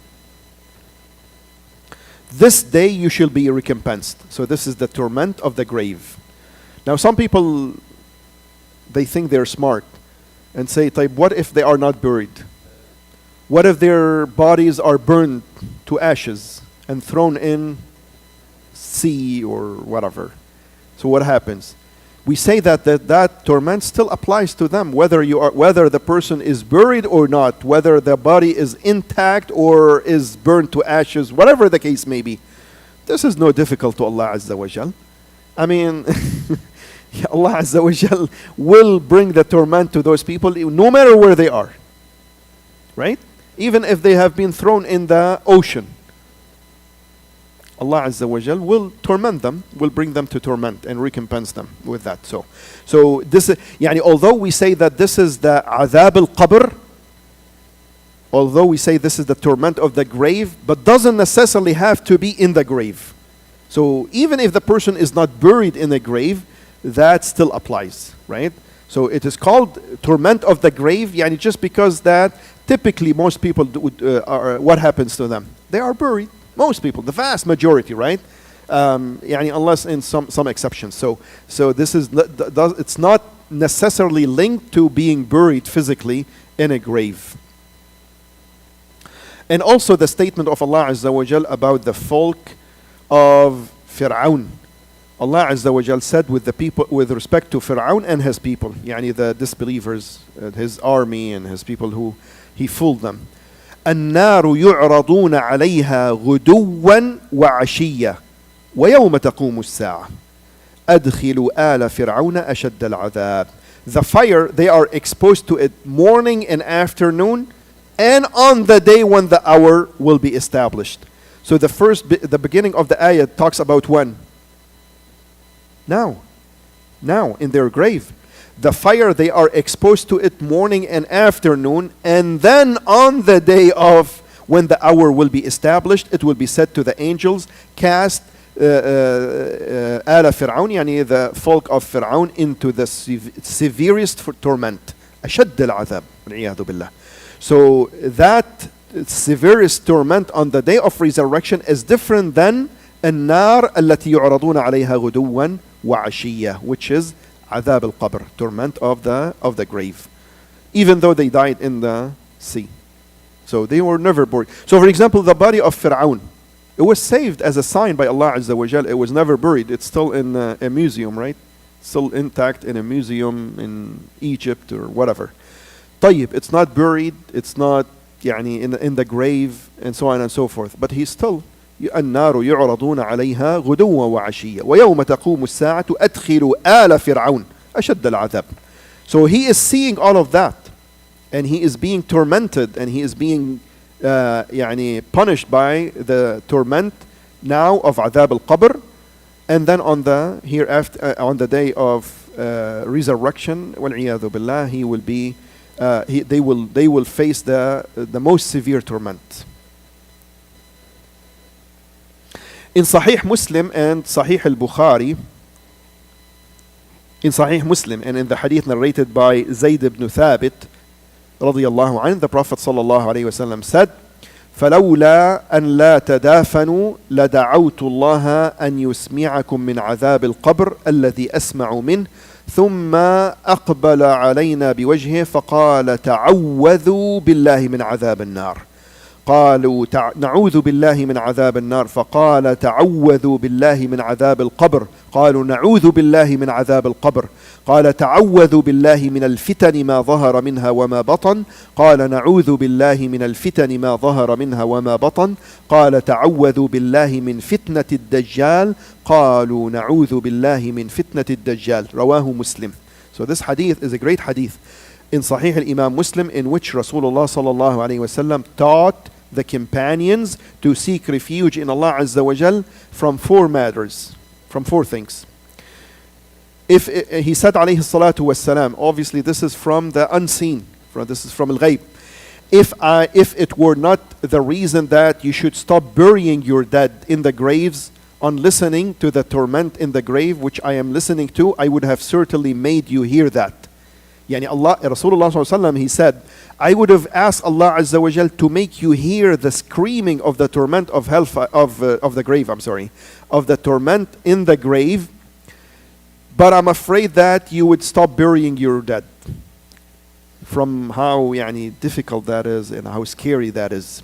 This day you shall be recompensed. So this is the torment of the grave. Now some people, they think they're smart and say, what if they are not buried? What if their bodies are burned to ashes and thrown in sea or whatever? So what happens? We say that torment still applies to them, whether the person is buried or not, whether the body is intact or is burned to ashes, whatever the case may be. This is no difficult to Allah Azza wa Jal. I mean, Allah Azza wa Jal will bring the torment to those people no matter where they are. Right? Even if they have been thrown in the ocean. Allah Azza wa Jal will torment them, will bring them to torment and recompense them with that. So this is, although we say that this is the azab al-qabr, although we say this is the torment of the grave, but doesn't necessarily have to be in the grave. So even if the person is not buried in a grave, that still applies, right? So it is called torment of the grave, just because that typically most people what happens to them? They are buried. Most people, the vast majority, right? Unless in some exceptions. So this is it's not necessarily linked to being buried physically in a grave. And also the statement of Allah Azza wa Jal about the folk of Fir'aun. Allah Azza wa Jal said with the people, with respect to Fir'aun and his people, the disbelievers, his army and his people who he fooled them. النار يعرضون عليها غدوا وعشيا ويوم تقوم الساعة أدخلوا آل فرعون أشد العذاب. The fire, they are exposed to it morning and afternoon and on the day when the hour will be established. So the beginning of the ayah talks about when? Now in their grave. The fire, they are exposed to it morning and afternoon, and then on the day of when the hour will be established, it will be said to the angels, cast آل فرعون يعني the folk of Fir'aun into the severest torment. أشد العذاب والعياذ بالله. So that severest torment on the day of resurrection is different than النار التي يعرضون عليها غدوا وعشية, which is عذاب القبر, torment of the grave, even though they died in the sea. So they were never buried. So for example, the body of Fir'aun, it was saved as a sign by Allah Azza wa Jal. It was never buried. It's still in a museum, right? Still intact in a museum in Egypt or whatever. طيب, it's not buried, it's not يعني in the grave and so on and so forth. But he's still النار يعرضون عليها غدوا وعشيا ويوم تقوم الساعة أدخلوا آل فرعون أشد العذاب. So he is seeing all of that, and he is being tormented, and he is being يعني punished by the torment now of عذاب القبر, and then on the hereafter on the day of resurrection والعياذ بالله, he will be they will face the most severe torment. In Sahih Muslim and Sahih al-Bukhari, in Sahih Muslim and in the hadith narrated by Zayd ibn Thabit radiyallahu anhu, the Prophet sallallahu alayhi wasallam said, فلولا أن لا تدافنوا لدعوت الله أن يسمعكم من عذاب القبر الذي أسمع منه ثم أقبل علينا بوجهه فقال تعوذوا بالله من عذاب النار. قالوا نعوذ بالله من عذاب النار. فقال تعوذوا بالله من عذاب القبر. قالوا نعوذ بالله من عذاب القبر. قال تعوذوا بالله من الفتن ما ظهر منها وما بطن. قال نعوذ بالله من الفتن ما ظهر منها وما بطن. قال تعوذوا بالله من فتنة الدجال. قالوا نعوذ بالله من فتنة الدجال. رواه Muslim. So this hadith is a great hadith in Sahih al-Imam Muslim, in which Rasulullah sallallahu alayhi wasallam taught the companions to seek refuge in Allah Azza wa Jal from four matters, from four things. If he said alayhi salatu wassalam, obviously this is from the unseen, this is from al-ghayb. If it were not the reason that you should stop burying your dead in the graves on listening to the torment in the grave, which I am listening to, I would have certainly made you hear that. Yani Allah, Rasulullah sallallahu alaihi wasallam, he said, I would have asked Allah Azza wa Jal to make you hear the screaming of the torment of hell, of the grave, of the torment in the grave, but I'm afraid that you would stop burying your dead. From how yani difficult that is and how scary that is.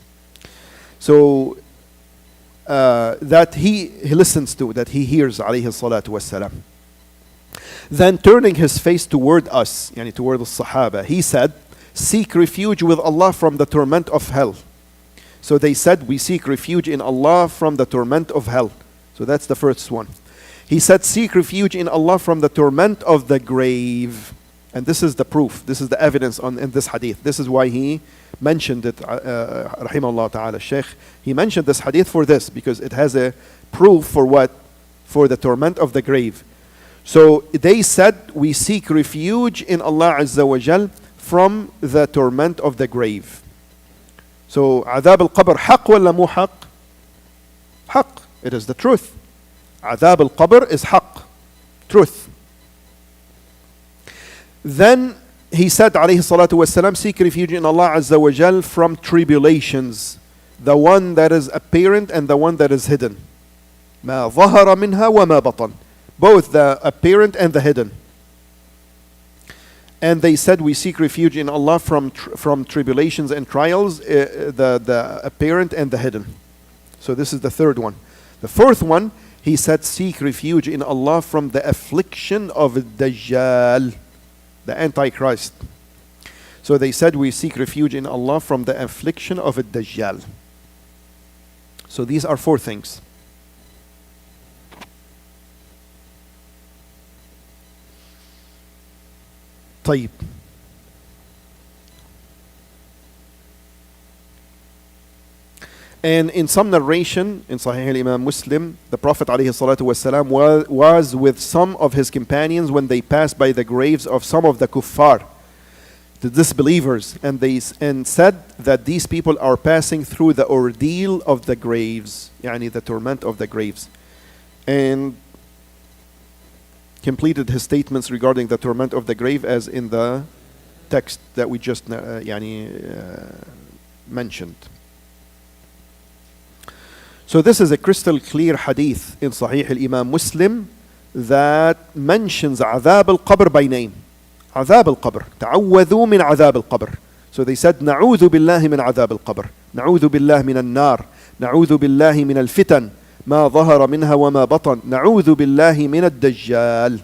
So that he listens to, that he hears, alayhi salatu wassalam. Then turning his face toward us, yani toward the Sahaba, he said, seek refuge with Allah from the torment of hell. So they said, we seek refuge in Allah from the torment of hell. So that's the first one. He said, seek refuge in Allah from the torment of the grave. And this is the proof, this is the evidence in this hadith. This is why he mentioned it, rahimahullah ta'ala, Shaykh. He mentioned this hadith for this, because it has a proof for what? For the torment of the grave. So they said, we seek refuge in Allah Azza wa Jal from the torment of the grave. So عذاب القبر حق ولا مو حق؟ حق. It is the truth. عذاب القبر is حق, truth. Then he said, alayhi salatu wasalam, seek refuge in Allah Azza wa Jal from tribulations, the one that is apparent and the one that is hidden. ما ظهر منها وما بطن. Both the apparent and the hidden. And they said, we seek refuge in Allah from tribulations and trials, the apparent and the hidden. So this is the third one. The fourth one, he said, seek refuge in Allah from the affliction of Dajjal, the Antichrist. So they said, we seek refuge in Allah from the affliction of Dajjal. So these are four things. طيب. And in some narration in Sahih al-Imam Muslim, the Prophet ﷺ was with some of his companions when they passed by the graves of some of the kuffar, the disbelievers, and said that these people are passing through the ordeal of the graves, yani the torment of the graves. and completed his statements regarding the torment of the grave as in the text that we just mentioned. So this is a crystal clear hadith in Sahih al-Imam Muslim that mentions عذاب القبر by name. عذاب القبر. تعوذوا من عذاب القبر. So they said نعوذ بالله من عذاب القبر. نعوذ بالله من النار. نعوذ بالله من الفتن ما ظهر منها وما بطن. نعوذ بالله من الدجال.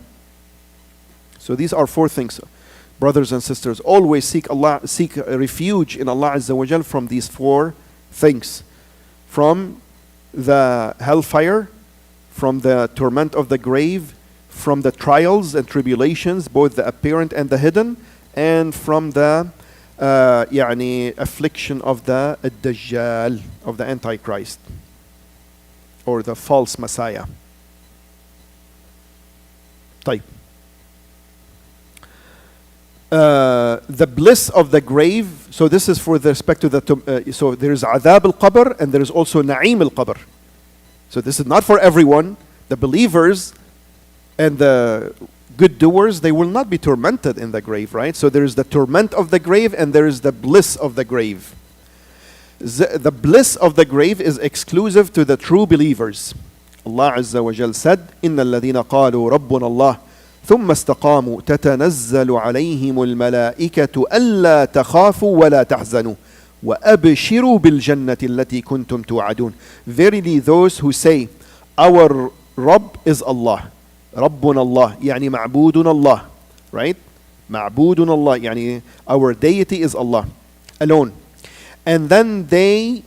So these are four things. Brothers and sisters, always seek refuge in Allah Azza wa Jal from these four things. From the hellfire, from the torment of the grave, from the trials and tribulations, both the apparent and the hidden, and from the affliction of the Dajjal, of the Antichrist, or the false Messiah. طيب. The bliss of the grave. So this is for the respect to the so there is adhab al-qabr and there is also na'im al-qabr. So this is not for everyone. The believers and the good doers, they will not be tormented in the grave, right? So there is the torment of the grave and there is the bliss of the grave. The bliss of the grave is exclusive to the true believers. Allah Azza wa Jal said, إِنَّ الَّذِينَ قَالُوا رَبُّنَا اللَّهُ ثم استقاموا تتنزل عليهم الملائكة ألا تخافوا ولا تحزنوا وأبشروا بالجنة التي كنتم توعدون. Verily those who say, our Rabb is Allah. ربنا الله يعني معبودنا الله. Right? معبودنا الله يعني our deity is Allah alone. And then they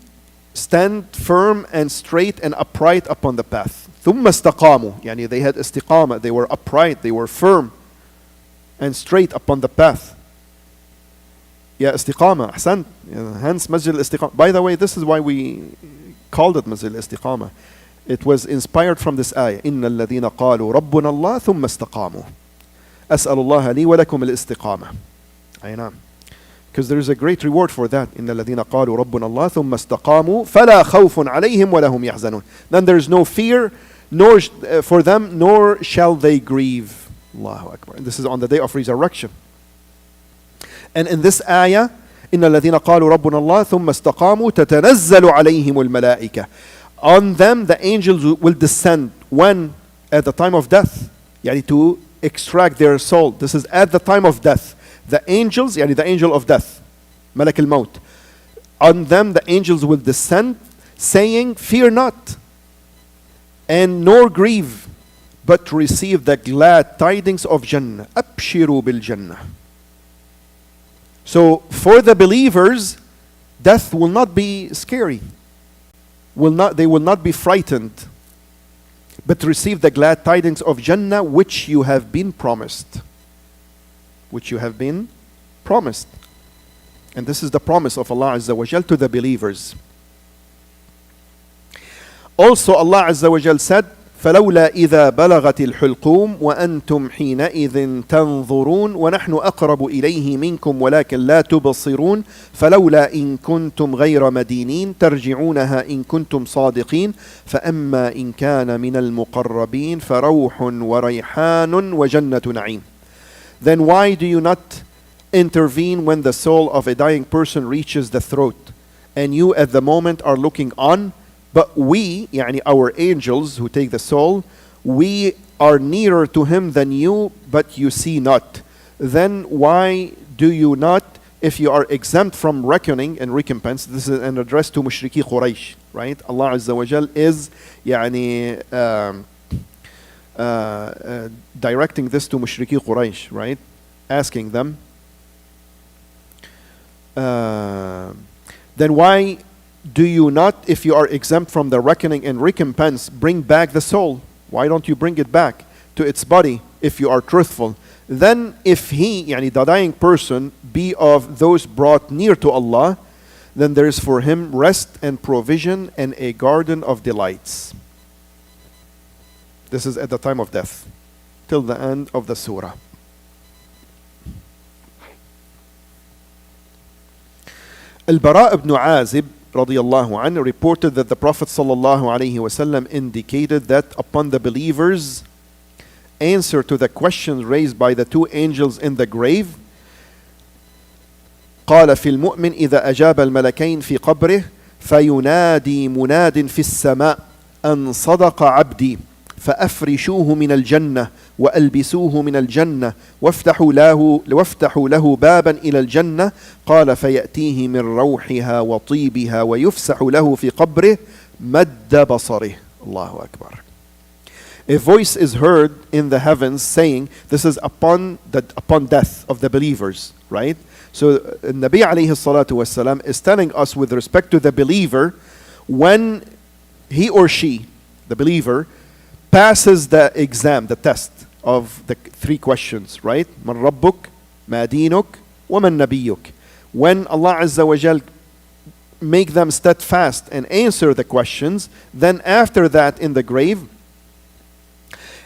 stand firm and straight and upright upon the path. ثم استقاموا يعني they had istiqamah, they were upright, they were firm and straight upon the path. Yeah, istiqamah, ahsan. Hence Masjid al-Istiqamah. By the way, this is why we called it Masjid al-Istiqamah. It was inspired from this ayah. إن الذين قالوا ربنا الله ثم استقاموا أسأل الله لي ولكم الاستقامة. أي نعم. Because there is a great reward for that. إن الذين قالوا ربنا الله ثم استقاموا فلا خوف عليهم ولا هم يحزنون. Then there is no fear nor for them, nor shall they grieve. Allahu Akbar. And this is on the day of resurrection. And in this ayah, إن الذين قالوا ربنا الله ثم استقاموا تتنزل عليهم الملائكة. On them the angels will descend. When? At the time of death. يعني to extract their soul. This is at the time of death. The angels, يعني the angel of death, Malak al-Maut. On them the angels will descend, saying, fear not, and nor grieve, but receive the glad tidings of Jannah. Abshiru bil Jannah. So for the believers, death will not be scary. They will not be frightened, but receive the glad tidings of Jannah which you have been promised. Which you have been promised. And this is the promise of Allah Azza wa Jal to the believers. Also Allah Azza wa Jal said, فَلَوْلَا إِذَا بَلَغَتِ الْحُلْقُومِ وَأَنْتُمْ حِينَئِذٍ تَنْظُرُونَ وَنَحْنُ أَقْرَبُ إِلَيْهِ مِنْكُمْ وَلَكِنْ لَا تُبْصِرُونَ فَلَوْلَا إِن كُنْتُمْ غَيْرَ مَدِينِينَ تَرْجِعُونَهَا إِن كُنْتُمْ صَادِقِينَ فَأَمَّا إِن كَانَ مِنَ الْمُقَرَّبِينَ فَرَوْحٌ وَرَيْحَانٌ وَجَنَّةُ نَعِيمٍ. Then why do you not intervene when the soul of a dying person reaches the throat, and you at the moment are looking on? But we, يعني our angels who take the soul, we are nearer to him than you, but you see not. Then why do you not, if you are exempt from reckoning and recompense? This is an address to Mushriki Quraysh, right? Allah Azza wa Jal is directing this to Mushriki Quraysh, right? Asking them, then why do you not, if you are exempt from the reckoning and recompense, bring back the soul? Why don't you bring it back to its body if you are truthful? Then if he, يعني the dying person, be of those brought near to Allah, then there is for him rest and provision and a garden of delights. This is at the time of death, till the end of the surah. Al-Bara ibn Azib radiallahu anhu reported that the Prophet sallallahu alaihi wasallam indicated that upon the believers' answer to the questions raised by the two angels in the grave, قال في المؤمن إذا أجاب الملكين في قبره فينادي مناد في السماء أن صدق عبدي فأفرشوه من الجنة وألبسوه من الجنة وافتحوا له بابا إلى الجنة قال فيأتيه من روحها وطيبها ويفسح له في قبره مد بصره. الله أكبر. A voice is heard in the heavens saying, this is upon death of the believers, right? So Nabi alayhi salatu wasalam is telling us with respect to the believer, when he or she, the believer, passes the exam, the test of the three questions, right? Man rabbuk, ma dinuk, wa man nabiyuk. When Allah Azza wa Jal make them steadfast and answer the questions, then after that in the grave,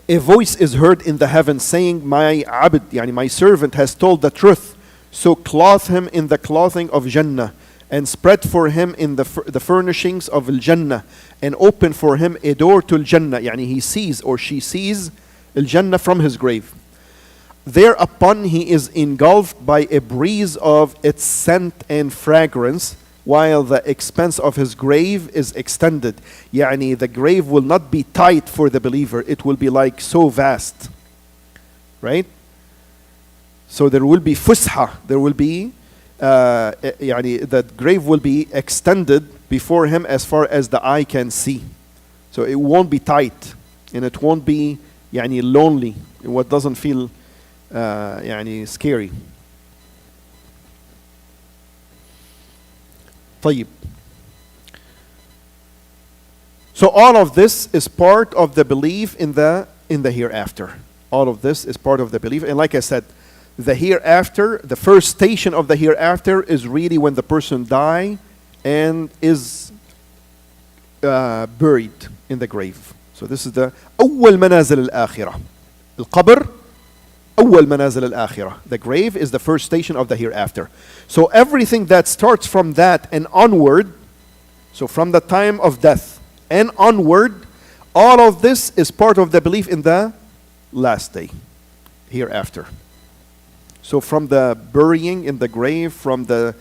a voice is heard in the heavens saying, my abd, yani my servant has told the truth, so clothe him in the clothing of Jannah and spread for him in the furnishings of Al-Jannah and open for him a door to Al-Jannah. Yani he sees or she sees Al-Jannah from his grave. Thereupon he is engulfed by a breeze of its scent and fragrance, while the expanse of his grave is extended. Yani the grave will not be tight for the believer, it will be like so vast. Right? So there will be fusha, there will be yani the grave will be extended before him as far as the eye can see. So it won't be tight and it won't be yani lonely, what doesn't feel يعني scary. طيب. So all of this is part of the belief in the hereafter. All of this is part of the belief, and like I said, the hereafter, the first station of the hereafter is really when the person die and is buried in the grave. So this is the أول منازل الآخرة. القبر أول منازل الآخرة. The grave is the first station of the hereafter. So everything that starts from that and onward, so from the time of death and onward, all of this is part of the belief in the last day, hereafter. So from the burying in the grave, from the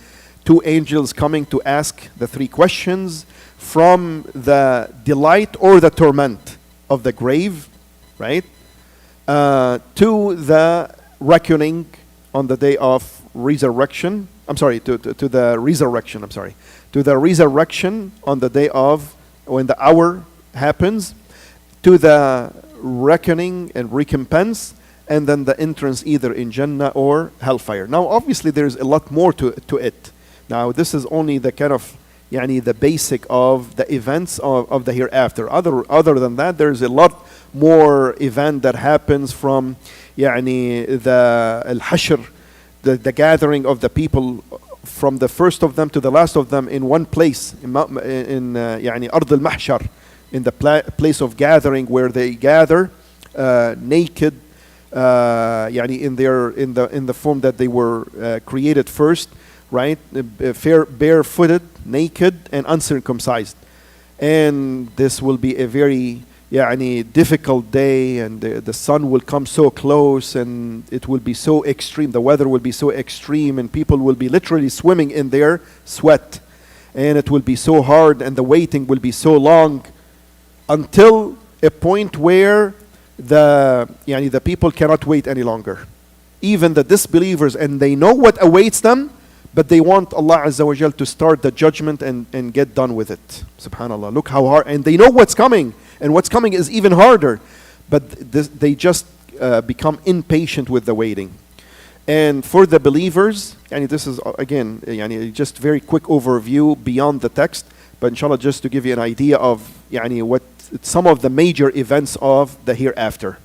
two angels coming to ask the three questions, from the delight or the torment of the grave, right? To the reckoning on the day of resurrection. I'm sorry, to the resurrection, I'm sorry. To the resurrection on the day of, when the hour happens, to the reckoning and recompense, and then the entrance either in Jannah or hellfire. Now obviously there's a lot more to it. Now this is only the kind of the basic of the events of the hereafter. Other than that, there's a lot more event that happens from the al-hashr, the gathering of the people, from the first of them to the last of them in one place, in Ard al-Mahshar, in the place of gathering where they gather naked, in the form that they were created first, right? Barefooted, naked, and uncircumcised. And this will be a very difficult day, and the sun will come so close, and it will be so extreme. The weather will be so extreme, and people will be literally swimming in their sweat. And it will be so hard, and the waiting will be so long, until a point where the people cannot wait any longer. Even the disbelievers, and they know what awaits them, but they want Allah Azza wa Jal to start the judgment and get done with it. Subhanallah, look how hard, and they know what's coming, and what's coming is even harder, but they just become impatient with the waiting. And for the believers, this is again just very quick overview beyond the text, but inshallah just to give you an idea of what some of the major events of the hereafter.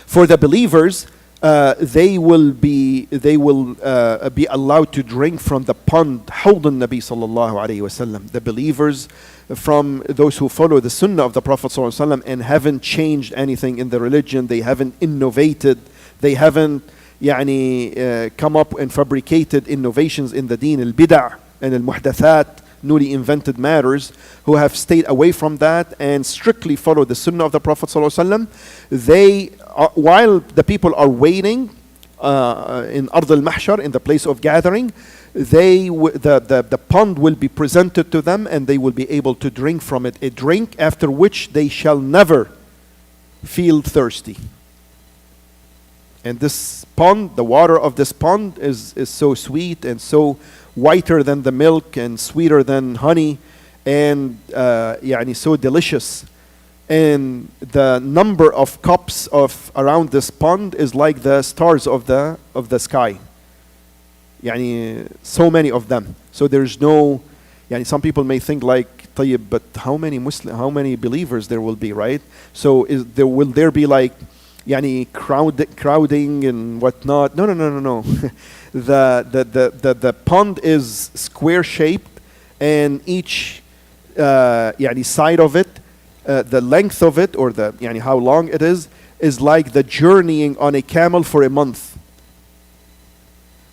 For the believers, they will be allowed to drink from the pond Hawd al-Nabi sallallahu alayhi wasallam. The believers, from those who follow the sunnah of the Prophet sallallahu alayhi wasallam and haven't changed anything in the religion, they haven't innovated, they haven't come up and fabricated innovations in the deen, al-bid'ah and al-muhdathat, newly invented matters, who have stayed away from that and strictly follow the sunnah of the Prophet ﷺ, they are, while the people are waiting in Ard al-Mahshar, in the place of gathering, the pond will be presented to them, and they will be able to drink from it, a drink after which they shall never feel thirsty. And this pond, the water of this pond is so sweet and so whiter than the milk and sweeter than honey, and so delicious. And the number of cups of around this pond is like the stars of the sky. So many of them. So there's no, some people may think like, طيب, but how many believers there will be, right? So will there be like crowding and whatnot? No. The pond is square shaped, and each side of it, the length of it, or how long it is like the journeying on a camel for a month.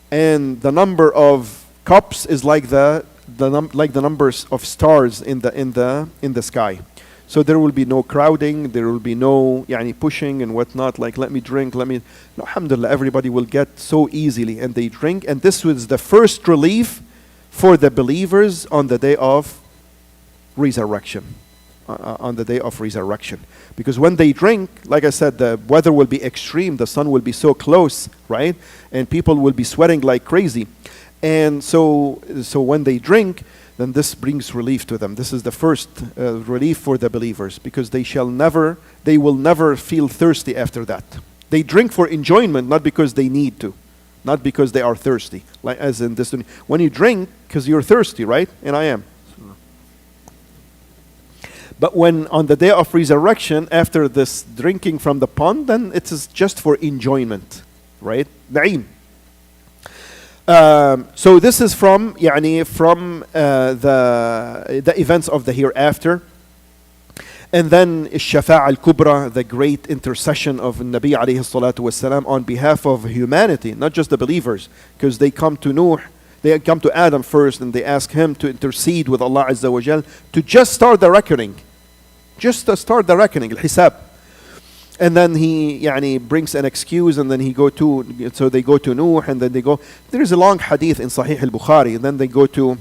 And the number of cups is like the numbers of stars in the sky. So there will be no crowding, there will be no pushing and whatnot, like let me drink, alhamdulillah, everybody will get so easily, and they drink. And this was the first relief for the believers on the day of resurrection. Because when they drink, like I said, the weather will be extreme, the sun will be so close, right? And people will be sweating like crazy. And so when they drink, then this brings relief to them. This is the first relief for the believers, because they will never feel thirsty after that. They drink for enjoyment, not because they need to, not because they are thirsty. Like as in this, when you drink, because you're thirsty, right? And I am. But when on the day of resurrection, after this drinking from the pond, then it is just for enjoyment, right? Na'im. So this is from the events of the hereafter. And then Shafa'a al-Kubra, the great intercession of Nabi alayhi salatu wasalam on behalf of humanity, not just the believers, because they come to Nuh, they come to Adam first, and they ask him to intercede with Allah Azza wa Jal to just start the reckoning. Just to start the reckoning, al-hisab. And then he brings an excuse, and then they go to Nuh, and then they go. There is a long hadith in Sahih al-Bukhari, and then they go to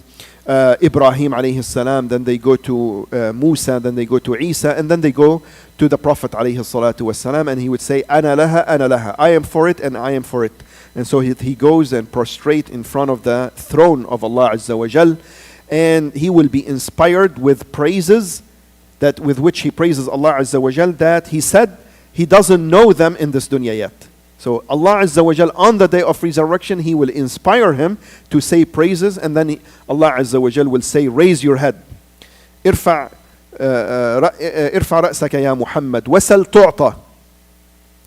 Ibrahim alayhi salam, then they go to Musa, then they go to Isa, and then they go to the Prophet alayhi salatu wasalam, and he would say, Ana laha, I am for it, and I am for it. And so he goes and prostrate in front of the throne of Allah Azza wa Jal, and he will be inspired with praises that with which he praises Allah Azza wa Jal, that he said he doesn't know them in this dunya yet. So Allah Azza wa Jal on the day of resurrection, he will inspire him to say praises, and then Allah Azza wa Jal will say, raise your head. ارفع رأسك يا محمد وسل تعطى,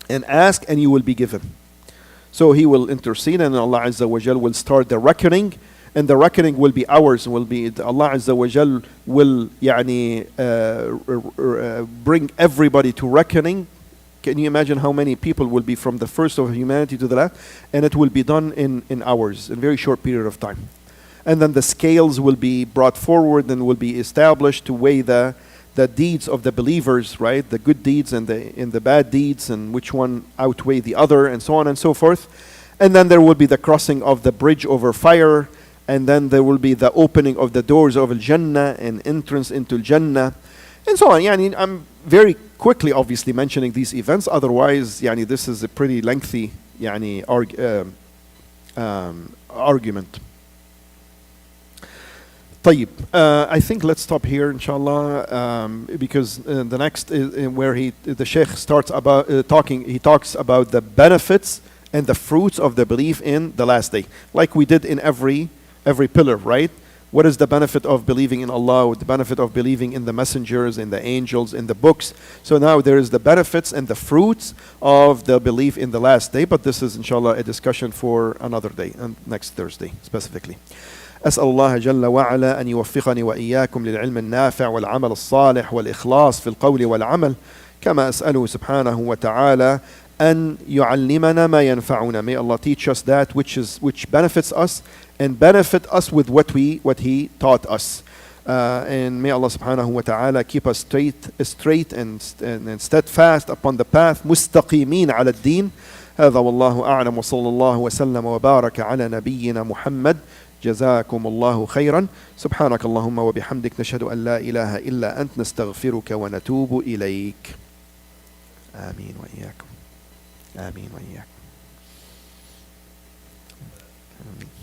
and ask and you will be given. So he will intercede, and Allah Azza wa Jal will start the reckoning, and the reckoning will be ours. Will be Allah Azza wa Jal will bring everybody to reckoning. Can you imagine how many people will be from the first of humanity to the last? And it will be done in hours, in a very short period of time. And then the scales will be brought forward and will be established to weigh the deeds of the believers, right? The good deeds and the bad deeds, and which one outweigh the other, and so on and so forth. And then there will be the crossing of the bridge over fire, and then there will be the opening of the doors of Al-Jannah and entrance into Al-Jannah, and so on. I'm very quickly obviously mentioning these events, otherwise this is a pretty lengthy argument. طيب, I think let's stop here inshallah, because the next is where the Sheikh starts about he talks about the benefits and the fruits of the belief in the last day, like we did in every pillar, right? What is the benefit of believing in Allah? The benefit of believing in the messengers, in the angels, in the books. So now there is the benefits and the fruits of the belief in the last day, but this is inshallah a discussion for another day, and next Thursday specifically. أسأل الله جل وعلا أن يوفقني وإياكم للعلم النافع والعمل الصالح والإخلاص في القول والعمل, كما أسأله سبحانه وتعالى أن يعلمنا ما ينفعنا. May Allah teach us that which benefits us, and benefit us with what He taught us. And may Allah subhanahu wa ta'ala keep us straight and steadfast upon the path, مستقيمين على الدين. هذا والله أعلم وصلى الله وسلم وبارك على نبينا محمد. جزاكم الله خيرا. سبحانك اللهم وبحمدك نشهد أن لا إله إلا أنت نستغفرك ونتوب إليك. آمين وإياكم. آمين وإياكم. آمين.